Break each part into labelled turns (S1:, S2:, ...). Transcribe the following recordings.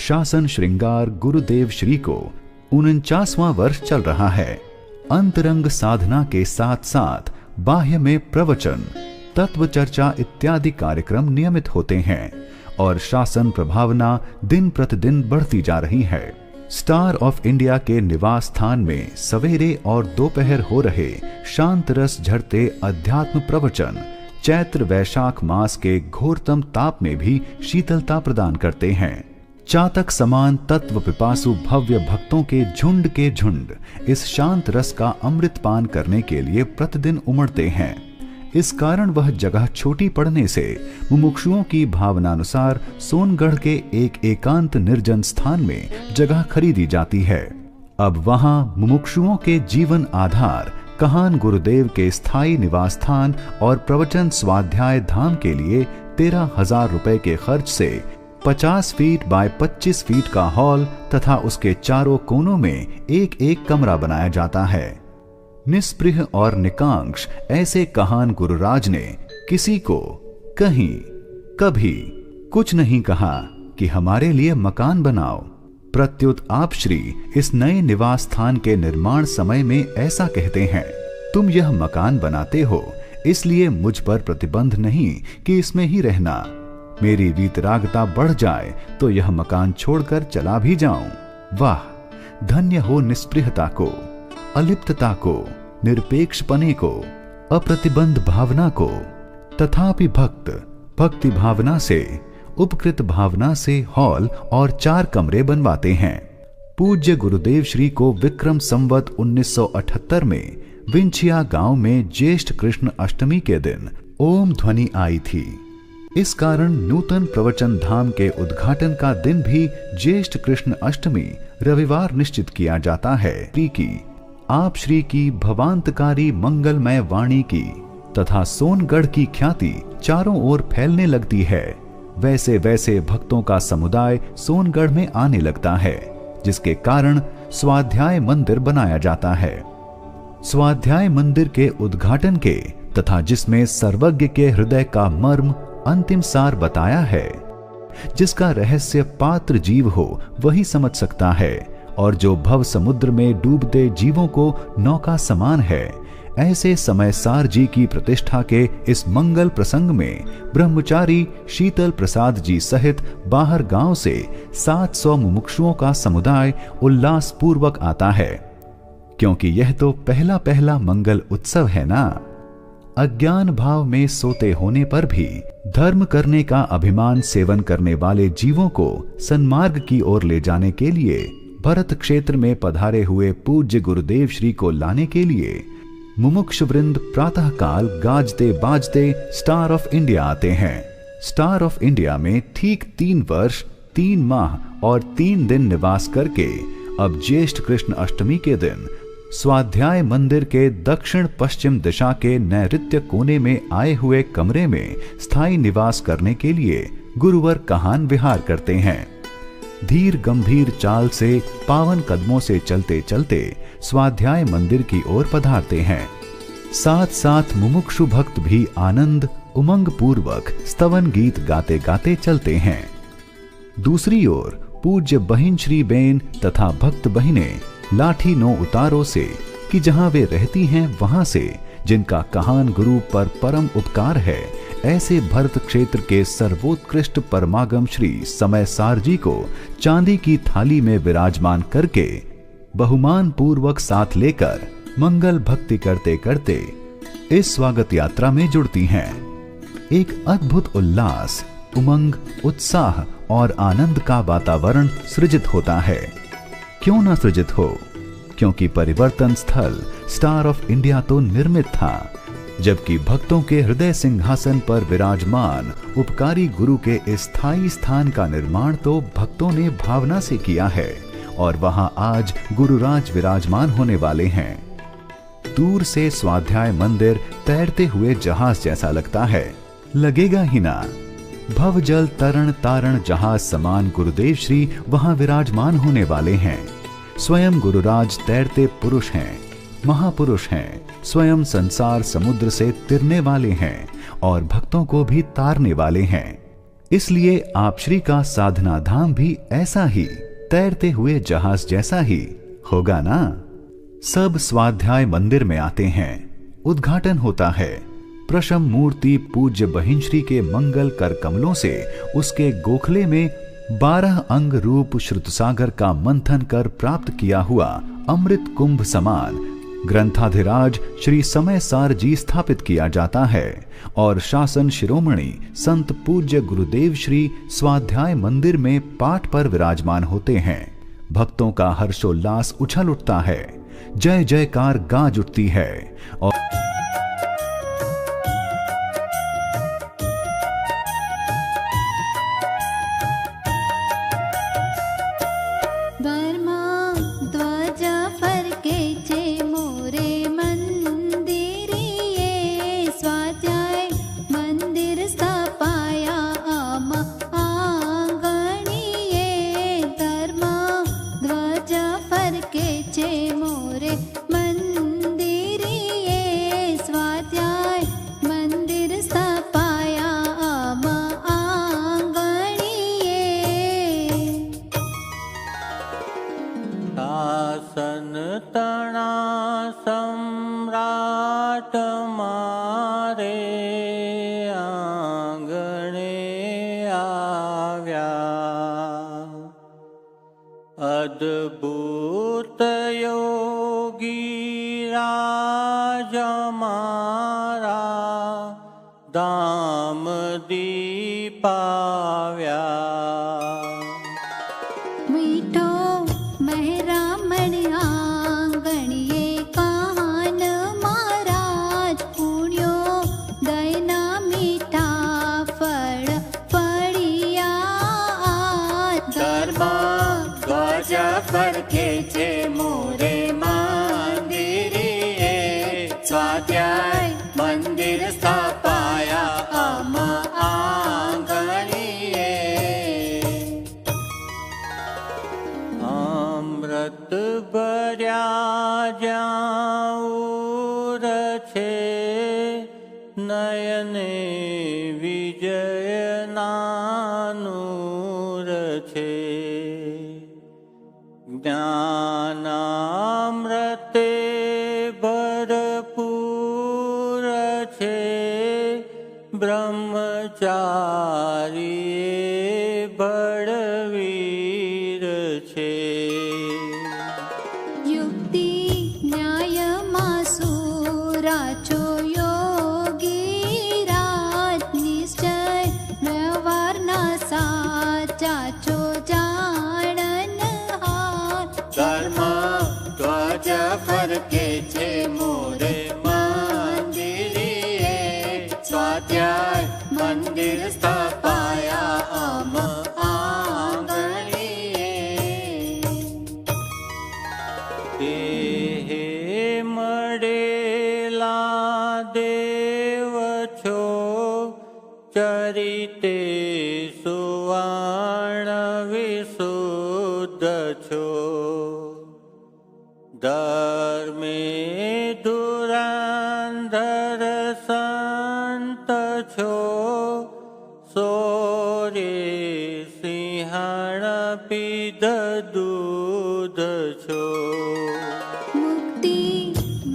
S1: शासन श्रृंगार गुरुदेव श्री को 49वां वर्ष चल रहा है। अंतरंग साधना के साथ साथ बाह्य में प्रवचन, तत्व चर्चा इत्यादि कार्यक्रम नियमित होते हैं और शासन प्रभावना दिन प्रतिदिन बढ़ती जा रही है। स्टार ऑफ इंडिया के निवास स्थान में सवेरे और दोपहर हो रहे शांत रस झरते अध्यात्म प्रवचन चैत्र वैशाख मास के घोरतम ताप में भी शीतलता प्रदान करते हैं। चातक समान तत्व पिपासु भव्य भक्तों के झुंड इस शांत रस का अमृत पान करने के लिए प्रतिदिन उमड़ते हैं। इस कारण वह जगह छोटी पड़ने से मुमुक्षुओं की भावनानुसार सोनगढ़ के एक एकांत निर्जन स्थान में जगह खरीदी जाती है। अब वहां मुमुक्षुओं के जीवन आधार कहान गुरुदेव के स्थायी निवास स्थान और प्रवचन स्वाध्याय धाम के लिए 13,000 रुपए के खर्च से 50 फीट बाय 25 फीट का हॉल तथा उसके चारों कोनों में एक एक कमरा बनाया जाता है। निस्पृह और निकांक्ष ऐसे कहान गुरुराज ने किसी को कहीं कभी कुछ नहीं कहा कि हमारे लिए मकान बनाओ। प्रत्युत आप श्री इस नए निवास स्थान के निर्माण समय में ऐसा कहते हैं, तुम यह मकान बनाते हो इसलिए मुझ पर प्रतिबंध नहीं कि इसमें ही रहना। मेरी वीतरागता बढ़ जाए तो यह मकान छोड़कर चला भी जाऊं। वाह, धन्य हो निस्पृहता को, अलिप्तता को, निरपेक्षपने को, अप्रतिबंध भावना को। तथापि भक्त भक्ति भावना से, उपकृत भावना से हॉल और 4 कमरे बनवाते हैं। पूज्य गुरुदेव श्री को विक्रम संवत 1978 में विंछिया गांव में ज्येष्ठ कृष्ण अष्टमी के दिन ओम ध्वनि आई थी। इस कारण नूतन प्रवचन धाम के उद्घाटन का दिन भी ज्येष्ठ कृष्ण अष्टमी रविवार निश्चित किया जाता है। की आप श्री की भवांतकारी मंगलमय वाणी की तथा सोनगढ़ की ख्याति चारों ओर फैलने लगती है। वैसे वैसे भक्तों का समुदाय सोनगढ़ में आने लगता है, जिसके कारण स्वाध्याय मंदिर बनाया जाता है। स्वाध्याय मंदिर के उद्घाटन के तथा जिसमें सर्वज्ञ के हृदय का मर्म अंतिम सार बताया है, जिसका रहस्य पात्र जीव हो वही समझ सकता है और जो भव समुद्र में डूबते जीवों को नौका समान है, ऐसे समय सार जी की प्रतिष्ठा के इस मंगल प्रसंग में ब्रह्मचारी शीतल प्रसाद जी सहित बाहर गांव से 700 मुमुक्षुओं का समुदाय उल्लास पूर्वक आता है, क्योंकि यह तो पहला पहला मंगल उत्सव है ना। अज्ञान भाव में सोते होने पर भी धर्म करने का अभिमान सेवन करने वाले जीवों को सन्मार्ग की ओर ले जाने के लिए भरत क्षेत्र में पधारे हुए पूज्य गुरुदेव श्री को लाने के लिए मुमुक्ष वृंद प्रातः काल गाजते बाजते स्टार ऑफ इंडिया आते हैं। स्टार ऑफ इंडिया में ठीक 3 वर्ष 3 माह और 3 दिन निवास करके अब ज्येष्ठ कृष्ण अष्टमी के दिन स्वाध्याय मंदिर के दक्षिण पश्चिम दिशा के नैऋत्य कोने में आए हुए कमरे में स्थायी निवास करने के लिए गुरुवर कहान विहार करते हैं। धीर गंभीर चाल से पावन कदमों से चलते चलते स्वाध्याय मंदिर की ओर पधारते हैं। साथ साथ मुमुक्षु भक्त भी आनंद उमंग पूर्वक स्तवन गीत गाते गाते चलते हैं। दूसरी ओर पूज्य बहिन श्री बेन तथा भक्त बहिनें लाठी नो उतारो से कि जहां वे रहती हैं वहां से, जिनका कहान गुरु पर परम उपकार है, ऐसे भरत क्षेत्र के सर्वोत्कृष्ट परमागम श्री समय सार जी को चांदी की थाली में विराजमान करके बहुमान पूर्वक साथ लेकर मंगल भक्ति करते करते इस स्वागत यात्रा में जुड़ती हैं। एक अद्भुत उल्लास, उमंग, उत्साह और आनंद का वातावरण सृजित होता है। क्यों ना सृजित हो, क्योंकि परिवर्तन स्थल स्टार ऑफ इंडिया तो निर्मित था, जबकि भक्तों के हृदय सिंहासन पर विराजमान उपकारी गुरु के स्थायी स्थान का निर्माण तो भक्तों ने भावना से किया है और वहां आज गुरुराज विराजमान होने वाले हैं। दूर से स्वाध्याय मंदिर तैरते हुए जहाज जैसा लगता है, लगेगा ही ना। भवजल तरण तारण जहाज समान गुरुदेव श्री वहां विराजमान होने वाले हैं। स्वयं गुरुराज तैरते पुरुष हैं, महापुरुष हैं, स्वयं संसार समुद्र से तिरने वाले हैं और भक्तों को भी तारने वाले हैं। इसलिए आप श्री का साधना धाम भी ऐसा ही तैरते हुए जहाज जैसा ही होगा ना। सब स्वाध्याय मंदिर में आते हैं, उद्घाटन होता है। प्रशम मूर्ति पूज्य बहिंश्री के मंगल कर कमलों से उसके गोखले में 12 अंग रूप श्रुतसागर का मंथन कर प्राप्त किया हुआ अमृत कुंभ समान ग्रंथाधिराज श्री समय सार जी स्थापित किया जाता है और शासन शिरोमणि संत पूज्य गुरुदेव श्री स्वाध्याय मंदिर में पाठ पर विराजमान होते हैं। भक्तों का हर्षोल्लास उछल उठता है, जय जयकार गाज उठती है और
S2: अद्भुत योगी राज मारा दाम दीपाव्या।
S3: मीठो मेहरामण आंगणिये कान महाराज पुण्यो दयना मीठा फळ फळिया।
S2: धर्म ध्वज फरके छे मोरे मंदिरे स्वाध्याय मंदिर स्थापाया अम आंगणिये। अमृत भर्या जाऊर छे नयने विजय नानूर छे। ज्ञानामृते भरपूर छे ब्रह्मचारी बड़वीर छे।
S3: युक्ति न्याय मासुराचो योगी राज निश्चय व्यवहार ना साचाचो जाणन हार।
S2: धर्म ध्वज फरके छे मोरे मंदिरे स्वाध्याय मंदिर स्थापाया अम आंगणिये। देहे मडेला देव छो चरिते सुवर्ण विशुद्ध छो। धर्मे धुरंधर संत छो सोरे सिंहण पीध दूध छो।
S3: मुक्ति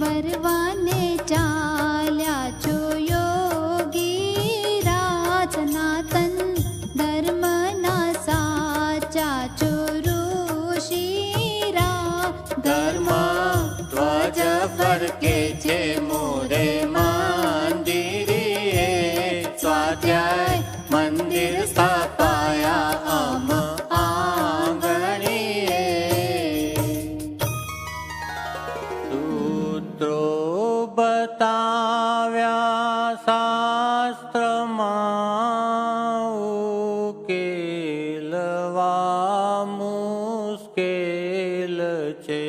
S3: वरवाने चाल्या छो योगी राज सनातन धर्म ना साचा छो ऋषि राज।
S2: धर्म ध्वज फरके छे मोरे मंदिरे स्वाध्याय मंदिर स्थापाया अम आंगणिये। सूत्रो बताव्या शास्त्रमा उकेलवा मुश्किल छे।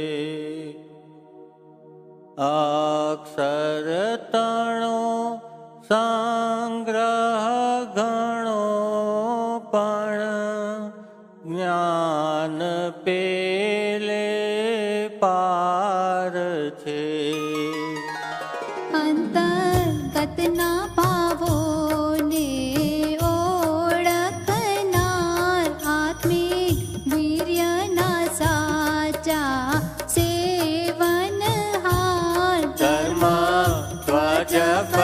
S2: अक्षर तणो संग्रह घणो पण ज्ञान पेले पार छे।
S3: अंतर्गत ना भावो ने ओळख
S2: जप